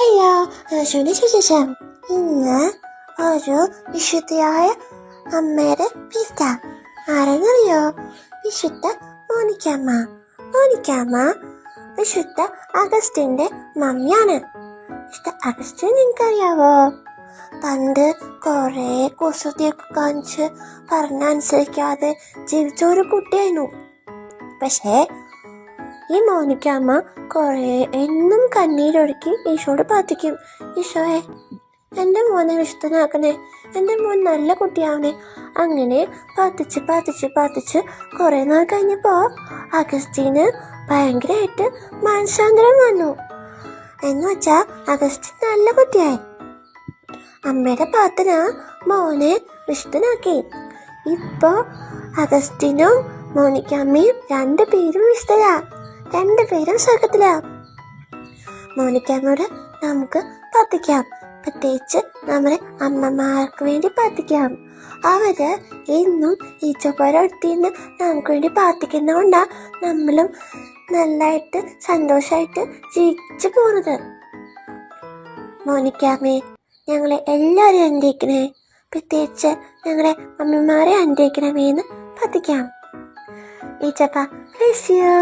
Hello, ശുനി ശേഷം ഇന്ന് ഒരു വിശുദ്ധയായ അമ്മയുടെ ഫീസ്റ്റാ. ആരെന്നറിയോ? വിശുദ്ധ മോനിക്കാമ്മ. മോനിക്കാമ്മ വിശുദ്ധ അഗസ്റ്റിന്റെ മമ്മിയാണ്. വിശുദ്ധ അഗസ്റ്റിൻ നിങ്ങൾക്കറിയാവോ? പണ്ട് കുറെ കുസൃതിയൊക്കെ കാണിച്ച് പറഞ്ഞനുസരിക്കാതെ ജീവിച്ച ഒരു കുട്ടിയായിരുന്നു. പക്ഷേ ഈ മോനിക്കാമ്മ എന്നും കണ്ണീരൊഴുക്കി ഈശോയോട് പ്രാർത്ഥിക്കും, ഈശോയെ എൻ്റെ മോനെ വിശുദ്ധനാക്കണേ, എൻ്റെ മോൻ നല്ല കുട്ടിയാവണേ. അങ്ങനെ പ്രാർത്ഥിച്ച് കുറെ നാൾ കഴിഞ്ഞപ്പോ അഗസ്റ്റിന് ഭയങ്കരമായിട്ട് മാനസാന്തരം വന്നു. എന്ന് വെച്ചാ അഗസ്റ്റിൻ നല്ല കുട്ടിയായി. അമ്മയുടെ പ്രാർത്ഥന മോനെ വിശുദ്ധനാക്കി. ഇപ്പൊ അഗസ്റ്റിനും മോനിക്കാമ്മയും രണ്ടുപേരും വിശുദ്ധരാ, രണ്ടുപേരും സ്വർഗത്തിലാ. മോനിക്കാമ്മയോട് നമുക്ക് പ്രാർത്ഥിക്കാം, പ്രത്യേകിച്ച് നമ്മുടെ അമ്മമാർക്ക് വേണ്ടി പ്രാർത്ഥിക്കാം. അവര് എന്നും ഈച്ചോപ്പരടുത്തിന്ന് നമുക്ക് വേണ്ടി പ്രാർത്ഥിക്കുന്നതുകൊണ്ടാ നമ്മളും നല്ലതായിട്ട് സന്തോഷമായിട്ട് ജീവിച്ചു പോണത്. മോനിക്കാമ്മേ, ഞങ്ങളെ എല്ലാവരും അനുഗ്രഹിക്കണേ, പ്രത്യേകിച്ച് ഞങ്ങളെ അമ്മമാരെ അനുഗ്രഹിക്കണമേന്ന് പ്രാർത്ഥിക്കാം. ഈച്ചപ്പ bless you.